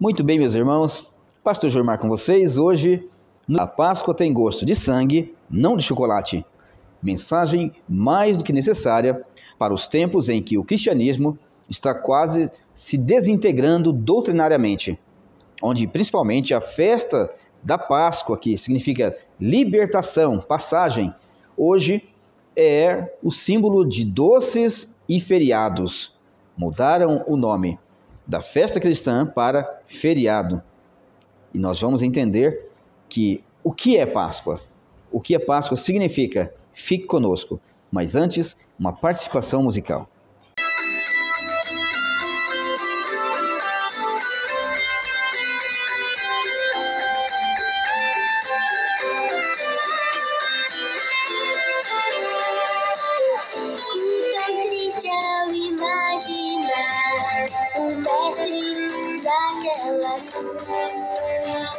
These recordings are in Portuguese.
Muito bem, meus irmãos, Pastor Jormar com vocês. Hoje, a Páscoa tem gosto de sangue, não de chocolate. Mensagem mais do que necessária para os tempos em que o cristianismo está quase se desintegrando doutrinariamente, onde principalmente a festa da Páscoa, que significa libertação, passagem, hoje é o símbolo de doces e feriados. Mudaram o nome da festa cristã para feriado. E nós vamos entender que o que é Páscoa? O que é Páscoa significa? Fique conosco. Mas antes, uma participação musical. O mestre daquela cruz,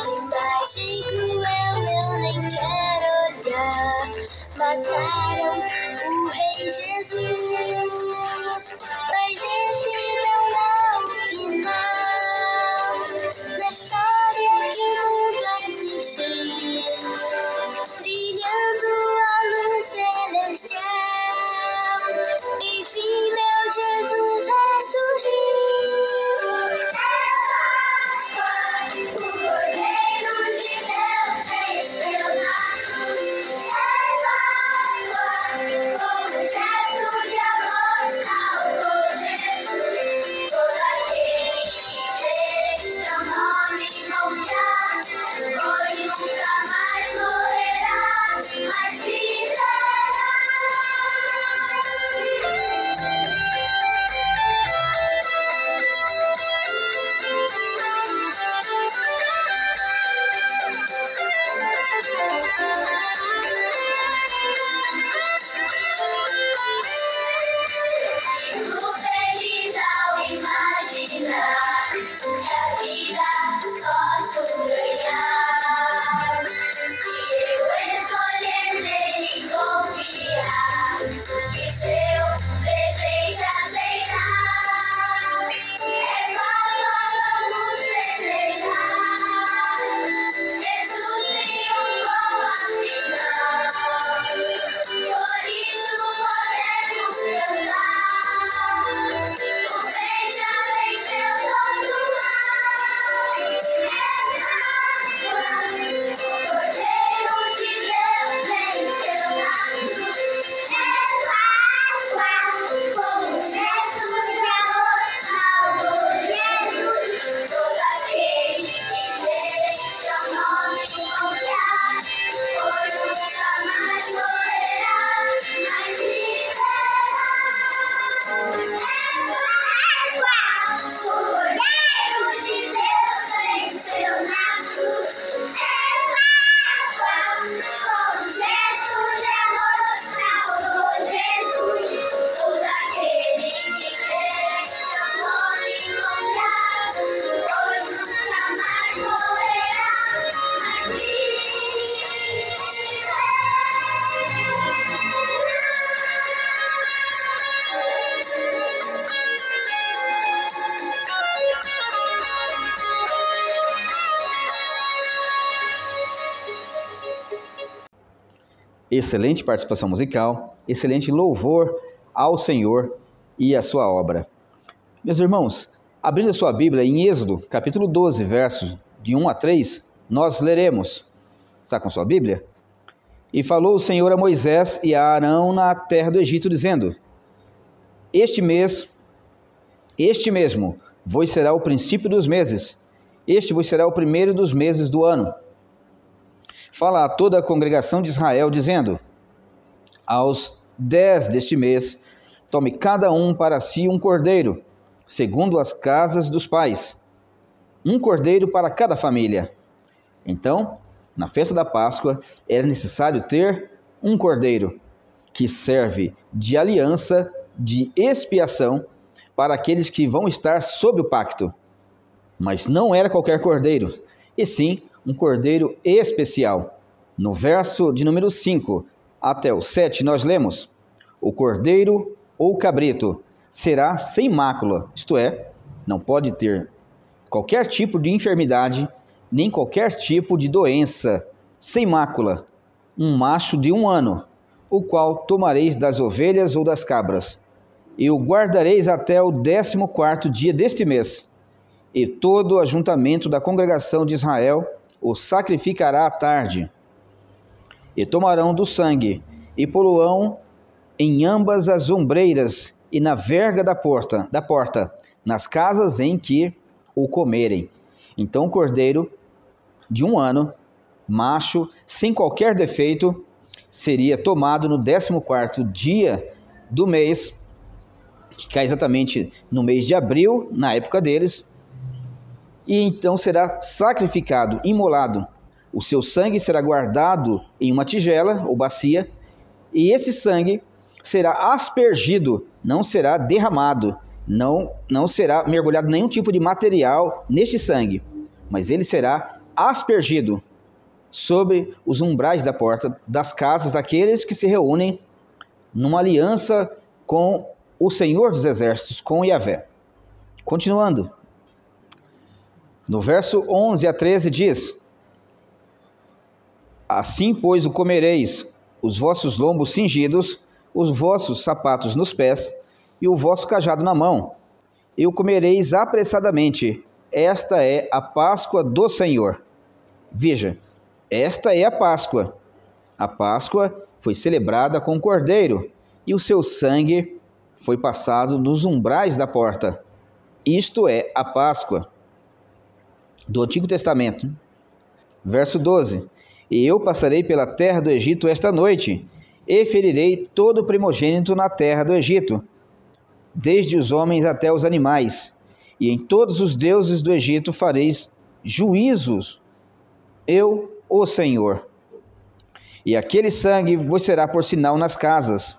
imagem cruel, eu nem quero olhar. Mataram o Rei Jesus, mas esse não é o final da história que nunca existiu, brilhando a luz celestial. Enfim, meu Jesus ressurgiu. É Páscoa, o Cordeiro de Deus venceu na cruz. É Páscoa, como gesto de amor salvou Jesus. Todo aquele que crê em seu nome confiar, pois nunca mais morrerá, mas viverá. Fico feliz ao imaginar que a vida posso ganhar. Se eu escolher nele confiar e seu presente aceitar, é fácil, vamos festejar. Jesus triunfou afinal, por isso podemos cantar. O bem já venceu todo mal. É Páscoa, o Cordeiro de Deus venceu na cruz. É Páscoa, como gesto de amor salvou Jesus. Todo aquele que crê em seu nome confiar, pois nunca mais morrerá, mas viverá. É Páscoa, o Cordeiro de Deus venceu na cruz. É Páscoa, como gesto de amor salvou Jesus. Todo aquele que crê em seu nome confiar, pois nunca mais morrerá, mas viverá. Excelente participação musical, excelente louvor ao Senhor e à sua obra. Meus irmãos, abrindo a sua Bíblia em Êxodo, capítulo 12, versos de 1 a 3, nós leremos. Está com sua Bíblia? E falou o Senhor a Moisés e a Arão na terra do Egito, dizendo: Este mesmo vos será o princípio dos meses, este vos será o primeiro dos meses do ano. Fala a toda a congregação de Israel, dizendo: Aos 10 deste mês, tome cada um para si um cordeiro, segundo as casas dos pais, um cordeiro para cada família. Então, na festa da Páscoa, era necessário ter um cordeiro, que serve de aliança, de expiação, para aqueles que vão estar sob o pacto. Mas não era qualquer cordeiro, e sim um cordeiro especial. No verso de número 5 até o 7, nós lemos: O cordeiro ou cabrito será sem mácula, isto é, não pode ter qualquer tipo de enfermidade, nem qualquer tipo de doença, sem mácula, um macho de 1 ano, o qual tomareis das ovelhas ou das cabras, e o guardareis até o 14º dia deste mês, e todo o ajuntamento da congregação de Israel o sacrificará à tarde. E tomarão do sangue, e poluão em ambas as ombreiras e na verga da porta, nas casas em que o comerem. Então o cordeiro de 1 ano, macho, sem qualquer defeito, seria tomado no 14º dia do mês, que cai exatamente no mês de abril, na época deles, e então será sacrificado, imolado. O seu sangue será guardado em uma tigela ou bacia, e esse sangue será aspergido, não será derramado, não será mergulhado nenhum tipo de material neste sangue, mas ele será aspergido sobre os umbrais da porta das casas daqueles que se reúnem numa aliança com o Senhor dos Exércitos, com Yahvé. Continuando, no verso 11 a 13 diz: assim, pois, o comereis, os vossos lombos cingidos, os vossos sapatos nos pés e o vosso cajado na mão, e o comereis apressadamente. Esta é a Páscoa do Senhor. Veja, esta é a Páscoa. A Páscoa foi celebrada com o cordeiro, e o seu sangue foi passado nos umbrais da porta. Isto é a Páscoa do Antigo Testamento. Verso 12: e eu passarei pela terra do Egito esta noite, e ferirei todo o primogênito na terra do Egito, desde os homens até os animais, e em todos os deuses do Egito fareis juízos, eu, o Senhor. E aquele sangue vos será por sinal nas casas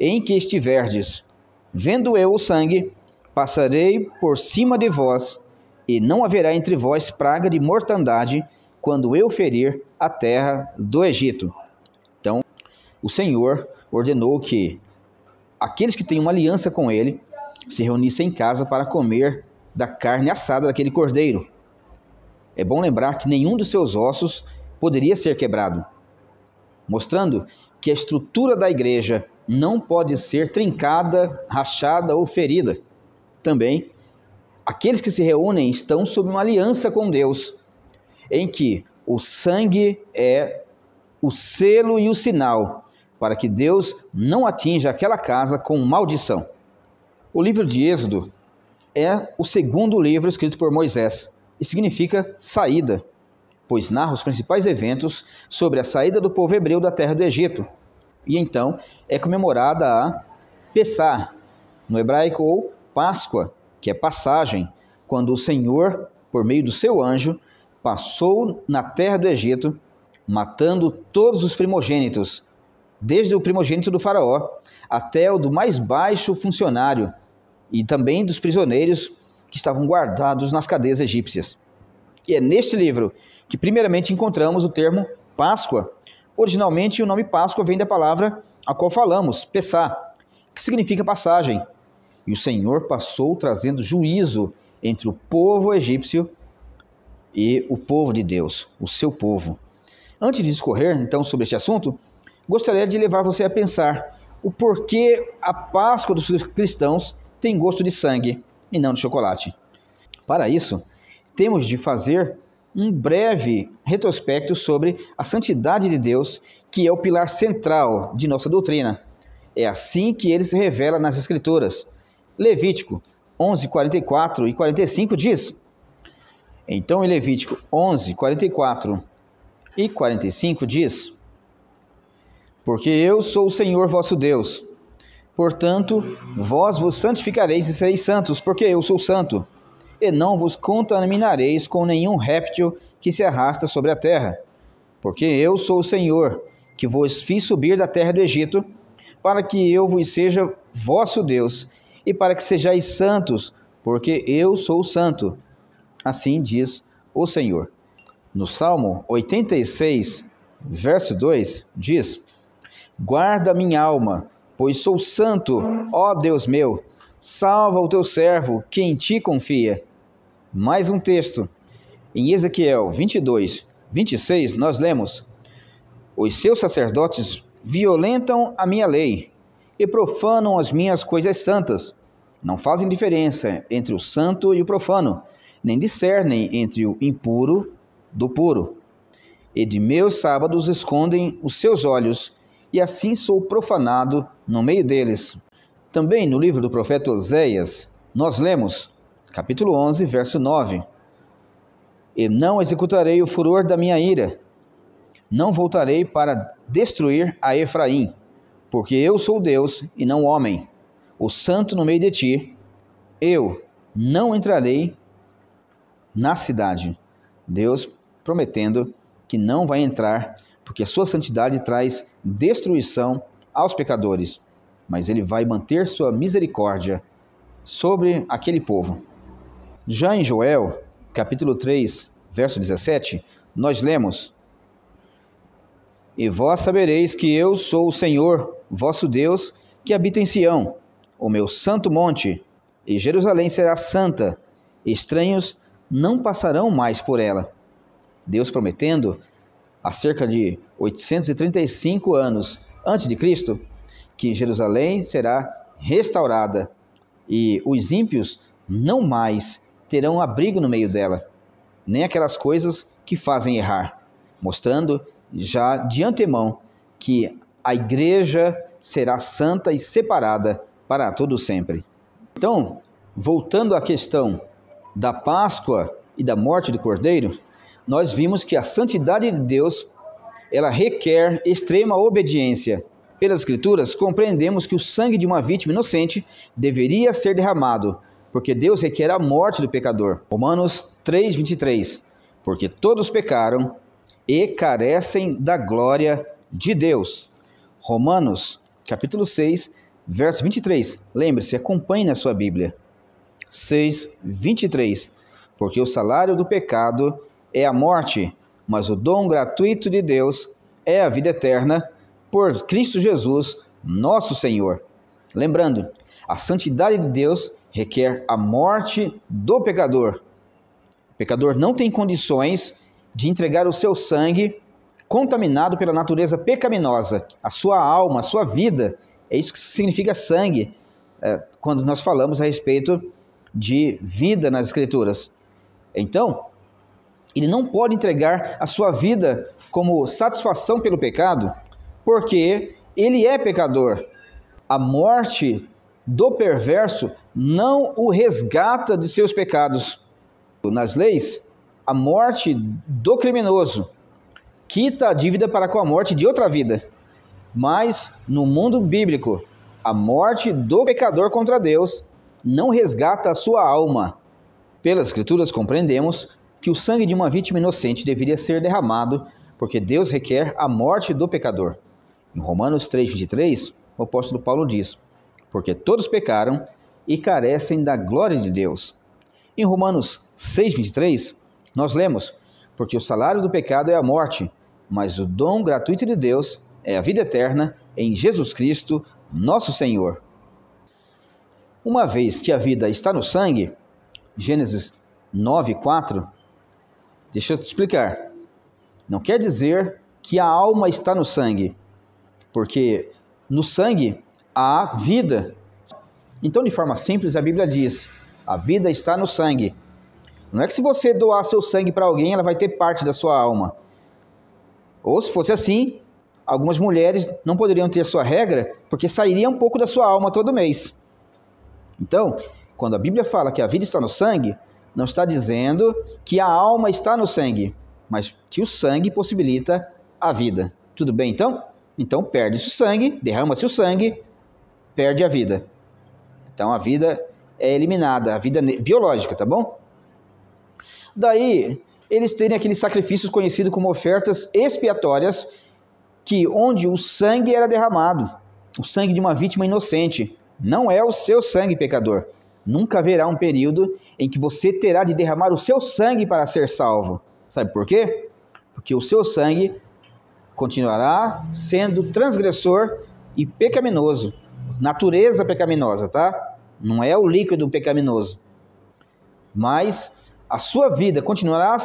em que estiverdes. Vendo eu o sangue, passarei por cima de vós, e não haverá entre vós praga de mortandade, quando eu ferir a terra do Egito. Então, o Senhor ordenou que aqueles que têm uma aliança com ele se reunissem em casa para comer da carne assada daquele cordeiro. É bom lembrar que nenhum dos seus ossos poderia ser quebrado, mostrando que a estrutura da igreja não pode ser trincada, rachada ou ferida. Também, aqueles que se reúnem estão sob uma aliança com Deus, em que o sangue é o selo e o sinal para que Deus não atinja aquela casa com maldição. O livro de Êxodo é o 2º livro escrito por Moisés e significa saída, pois narra os principais eventos sobre a saída do povo hebreu da terra do Egito. E então é comemorada a Pessah, no hebraico, ou Páscoa, que é passagem, quando o Senhor, por meio do seu anjo, passou na terra do Egito, matando todos os primogênitos, desde o primogênito do faraó até o do mais baixo funcionário, e também dos prisioneiros que estavam guardados nas cadeias egípcias. E é neste livro que primeiramente encontramos o termo Páscoa. Originalmente o nome Páscoa vem da palavra a qual falamos, Pessah, que significa passagem. E o Senhor passou trazendo juízo entre o povo egípcio e o povo de Deus, o seu povo. Antes de discorrer então sobre este assunto, gostaria de levar você a pensar o porquê a Páscoa dos cristãos tem gosto de sangue e não de chocolate. Para isso, temos de fazer um breve retrospecto sobre a santidade de Deus, que é o pilar central de nossa doutrina. É assim que ele se revela nas Escrituras. Levítico 11, 44 e 45 diz: então em Levítico 11, 44 e 45 diz: porque eu sou o Senhor vosso Deus, portanto vós vos santificareis e sereis santos, porque eu sou santo, e não vos contaminareis com nenhum réptil que se arrasta sobre a terra, porque eu sou o Senhor, que vos fiz subir da terra do Egito, para que eu vos seja vosso Deus, e para que sejais santos, porque eu sou santo. Assim diz o Senhor. No Salmo 86, verso 2, diz: guarda minha alma, pois sou santo, ó Deus meu, salva o teu servo, que em ti confia. Mais um texto. Em Ezequiel 22, 26, nós lemos: os seus sacerdotes violentam a minha lei e profanam as minhas coisas santas. Não fazem diferença entre o santo e o profano, nem discernem entre o impuro do puro. E de meus sábados escondem os seus olhos, e assim sou profanado no meio deles. Também no livro do profeta Oséias, nós lemos, capítulo 11, verso 9: e não executarei o furor da minha ira, não voltarei para destruir a Efraim, porque eu sou Deus e não homem, o santo no meio de ti. Eu não entrarei na cidade. Deus prometendo que não vai entrar, porque a sua santidade traz destruição aos pecadores, mas ele vai manter sua misericórdia sobre aquele povo. Já em Joel, capítulo 3, verso 17, nós lemos: e vós sabereis que eu sou o Senhor, vosso Deus, que habita em Sião, o meu santo monte, e Jerusalém será santa, estranhos não passarão mais por ela. Deus prometendo, há cerca de 835 anos antes de Cristo, que Jerusalém será restaurada, e os ímpios não mais terão abrigo no meio dela, nem aquelas coisas que fazem errar, mostrando já de antemão que a igreja será santa e separada para todo sempre. Então, voltando à questão da Páscoa e da morte do Cordeiro, nós vimos que a santidade de Deus, ela requer extrema obediência. Pelas Escrituras, compreendemos que o sangue de uma vítima inocente deveria ser derramado, porque Deus requer a morte do pecador. Romanos 3, 23. Porque todos pecaram e carecem da glória de Deus. Romanos, capítulo 6, verso 23. Lembre-se, acompanhe na sua Bíblia. 6, 23. Porque o salário do pecado é a morte, mas o dom gratuito de Deus é a vida eterna por Cristo Jesus, nosso Senhor. Lembrando, a santidade de Deus requer a morte do pecador. O pecador não tem condições de entregar o seu sangue contaminado pela natureza pecaminosa, a sua alma, a sua vida. É isso que significa sangue, quando nós falamos a respeito de vida nas Escrituras. Então, ele não pode entregar a sua vida como satisfação pelo pecado, porque ele é pecador. A morte do perverso não o resgata de seus pecados. Nas leis, a morte do criminoso quita a dívida para com a morte de outra vida. Mas, no mundo bíblico, a morte do pecador contra Deus não resgata a sua alma. Pelas Escrituras compreendemos que o sangue de uma vítima inocente deveria ser derramado, porque Deus requer a morte do pecador. Em Romanos 3, 23, o apóstolo Paulo diz: porque todos pecaram e carecem da glória de Deus. Em Romanos 6, 23, nós lemos: porque o salário do pecado é a morte, mas o dom gratuito de Deus é a vida eterna em Jesus Cristo, nosso Senhor. Uma vez que a vida está no sangue, Gênesis 9, 4, deixa eu te explicar. Não quer dizer que a alma está no sangue, porque no sangue há vida. Então, de forma simples, a Bíblia diz: a vida está no sangue. Não é que se você doar seu sangue para alguém, ela vai ter parte da sua alma. Ou se fosse assim, algumas mulheres não poderiam ter sua regra, porque sairia um pouco da sua alma todo mês. Então, quando a Bíblia fala que a vida está no sangue, não está dizendo que a alma está no sangue, mas que o sangue possibilita a vida. Tudo bem, então? Então, perde-se o sangue, derrama-se o sangue, perde a vida. Então, a vida é eliminada, a vida biológica, tá bom? Daí, eles terem aqueles sacrifícios conhecidos como ofertas expiatórias, onde o sangue era derramado, o sangue de uma vítima inocente. Não é o seu sangue, pecador. Nunca haverá um período em que você terá de derramar o seu sangue para ser salvo. Sabe por quê? Porque o seu sangue continuará sendo transgressor e pecaminoso. Natureza pecaminosa, tá? Não é o líquido pecaminoso. Mas a sua vida continuará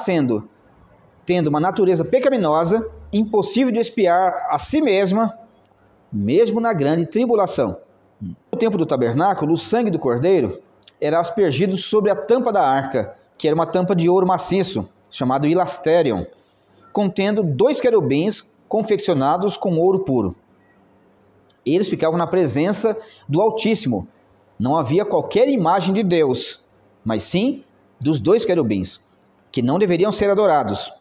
tendo uma natureza pecaminosa, impossível de expiar a si mesma, mesmo na grande tribulação. No tempo do tabernáculo, o sangue do cordeiro era aspergido sobre a tampa da arca, que era uma tampa de ouro maciço, chamado ilastérion, contendo 2 querubins confeccionados com ouro puro. Eles ficavam na presença do Altíssimo. Não havia qualquer imagem de Deus, mas sim dos 2 querubins, que não deveriam ser adorados.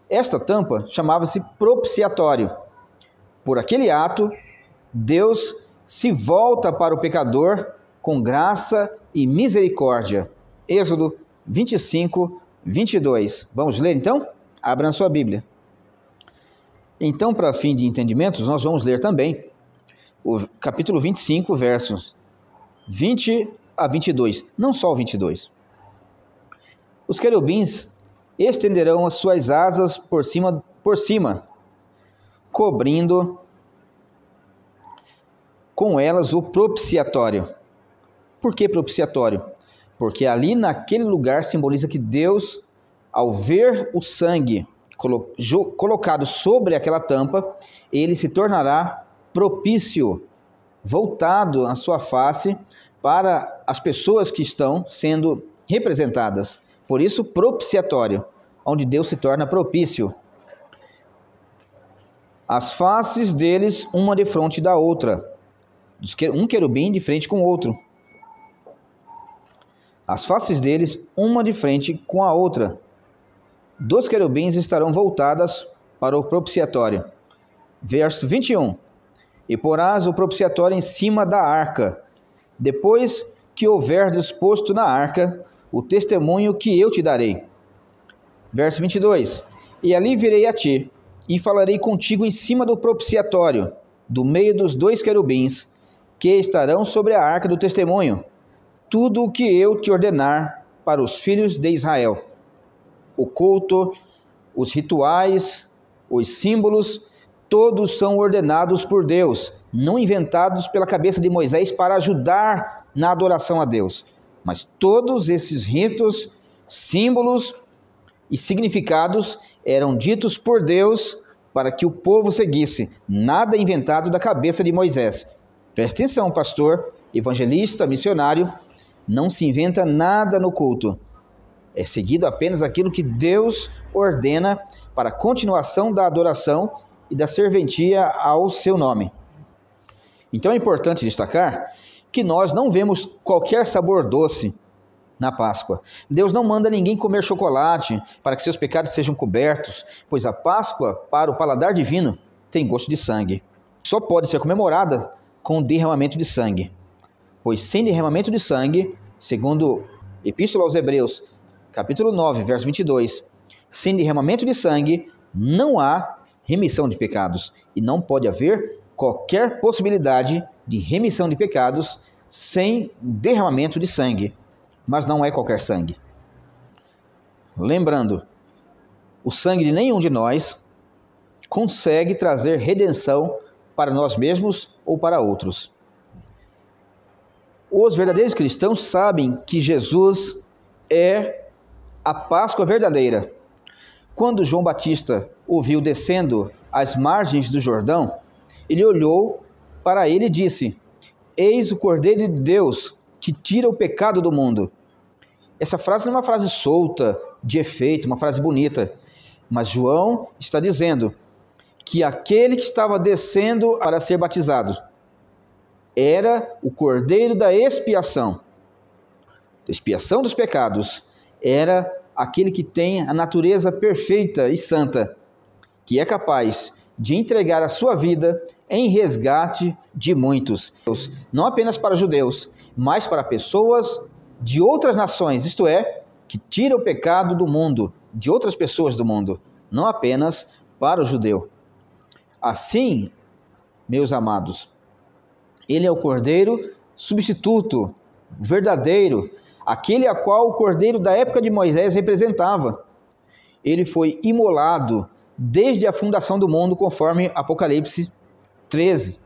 Esta tampa chamava-se propiciatório. Por aquele ato, Deus se volta para o pecador com graça e misericórdia. Êxodo 25, 22. Vamos ler então? Abra sua Bíblia. Então, para fim de entendimentos, nós vamos ler também o capítulo 25, versos 20 a 22. Não só o 22. Os querubins estenderão as suas asas por cima, cobrindo com elas o propiciatório. Por que propiciatório? Porque ali naquele lugar simboliza que Deus, ao ver o sangue colocado sobre aquela tampa, ele se tornará propício, voltado a sua face para as pessoas que estão sendo representadas. Por isso, propiciatório, onde Deus se torna propício. As faces deles, uma de frente da outra. Um querubim de frente com o outro. As faces deles, uma de frente com a outra. 2 querubins estarão voltadas para o propiciatório. Verso 21. E porás o propiciatório em cima da arca, depois que houver disposto na arca o testemunho que eu te darei. Verso 22. E ali virei a ti, e falarei contigo em cima do propiciatório, do meio dos 2 querubins, que estarão sobre a arca do testemunho, tudo o que eu te ordenar para os filhos de Israel. O culto, os rituais, os símbolos, todos são ordenados por Deus, não inventados pela cabeça de Moisés para ajudar na adoração a Deus. Mas todos esses ritos, símbolos e significados eram ditos por Deus para que o povo seguisse, nada inventado da cabeça de Moisés. Preste atenção, pastor, evangelista, missionário, não se inventa nada no culto. É seguido apenas aquilo que Deus ordena para a continuação da adoração e da serventia ao seu nome. Então é importante destacar que nós não vemos qualquer sabor doce na Páscoa. Deus não manda ninguém comer chocolate para que seus pecados sejam cobertos, pois a Páscoa, para o paladar divino, tem gosto de sangue. Só pode ser comemorada com derramamento de sangue, pois sem derramamento de sangue, segundo Epístola aos Hebreus, capítulo 9, verso 22, sem derramamento de sangue não há remissão de pecados, e não pode haver qualquer possibilidade de remissão de pecados sem derramamento de sangue, mas não é qualquer sangue. Lembrando, o sangue de nenhum de nós consegue trazer redenção para nós mesmos ou para outros. Os verdadeiros cristãos sabem que Jesus é a Páscoa verdadeira. Quando João Batista o viu descendo às margens do Jordão, ele olhou para ele e disse: Eis o Cordeiro de Deus que tira o pecado do mundo. Essa frase não é uma frase solta, de efeito, uma frase bonita, mas João está dizendo que aquele que estava descendo para ser batizado era o Cordeiro da expiação dos pecados, era aquele que tem a natureza perfeita e santa, que é capaz de entregar a sua vida em resgate de muitos, não apenas para judeus, mas para pessoas de outras nações, isto é, que tira o pecado do mundo, de outras pessoas do mundo, não apenas para o judeu. Assim, meus amados, ele é o Cordeiro substituto, verdadeiro, aquele a qual o Cordeiro da época de Moisés representava. Ele foi imolado desde a fundação do mundo, conforme Apocalipse 13.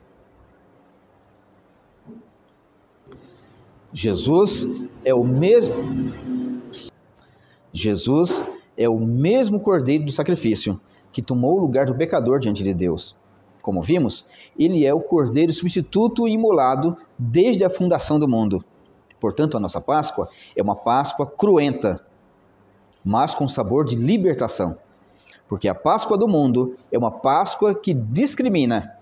Jesus é o mesmo. Jesus é o mesmo Cordeiro do sacrifício que tomou o lugar do pecador diante de Deus. Como vimos, ele é o Cordeiro substituto e imolado desde a fundação do mundo. Portanto, a nossa Páscoa é uma Páscoa cruenta, mas com sabor de libertação. Porque a Páscoa do mundo é uma Páscoa que discrimina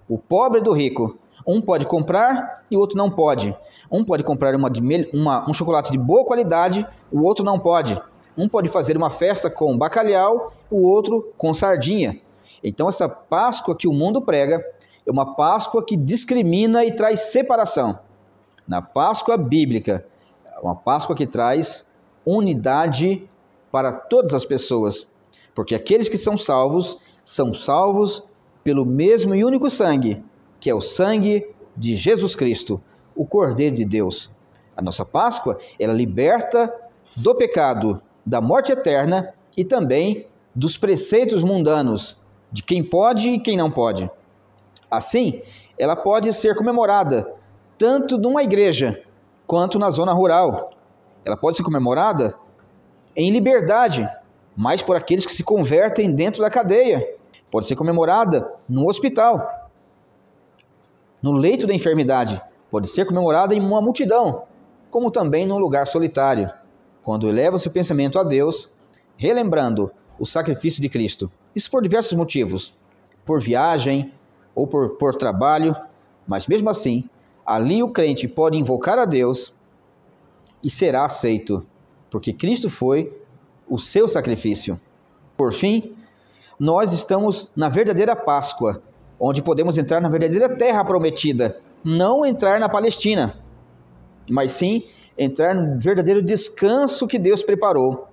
o pobre do rico. Um pode comprar e o outro não pode. Um pode comprar um chocolate de boa qualidade, o outro não pode. Um pode fazer uma festa com bacalhau, o outro com sardinha. Então essa Páscoa que o mundo prega é uma Páscoa que discrimina e traz separação. Na Páscoa bíblica, é uma Páscoa que traz unidade para todas as pessoas. Porque aqueles que são salvos pelo mesmo e único sangue, que é o sangue de Jesus Cristo, o Cordeiro de Deus. A nossa Páscoa, ela liberta do pecado, da morte eterna e também dos preceitos mundanos, de quem pode e quem não pode. Assim, ela pode ser comemorada tanto numa igreja quanto na zona rural. Ela pode ser comemorada em liberdade, mas por aqueles que se convertem dentro da cadeia. Pode ser comemorada no hospital, no leito da enfermidade. Pode ser comemorada em uma multidão, como também num lugar solitário, quando eleva-se o pensamento a Deus, relembrando o sacrifício de Cristo. Isso por diversos motivos, por viagem ou por trabalho, mas mesmo assim, ali o crente pode invocar a Deus e será aceito, porque Cristo foi o seu sacrifício. Por fim, nós estamos na verdadeira Páscoa, onde podemos entrar na verdadeira terra prometida, não entrar na Palestina, mas sim entrar no verdadeiro descanso que Deus preparou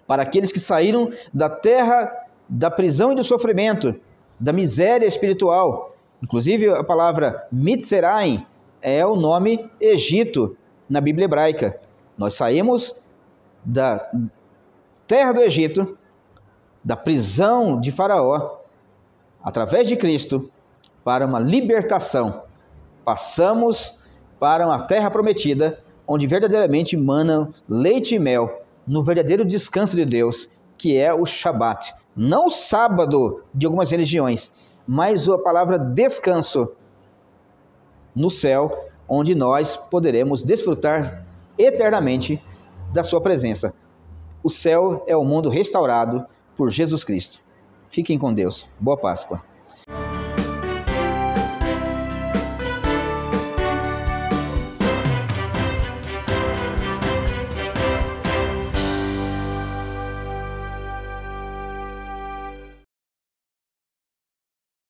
para aqueles que saíram da terra da prisão e do sofrimento, da miséria espiritual. Inclusive a palavra Mitzrayim é o nome Egito na Bíblia hebraica. Nós saímos da terra do Egito, da prisão de Faraó, através de Cristo, para uma libertação. Passamos para uma terra prometida, onde verdadeiramente mana leite e mel, no verdadeiro descanso de Deus, que é o Shabat. Não o sábado de algumas religiões, mas a palavra descanso no céu, onde nós poderemos desfrutar eternamente da sua presença. O céu é o mundo restaurado por Jesus Cristo. Fiquem com Deus. Boa Páscoa.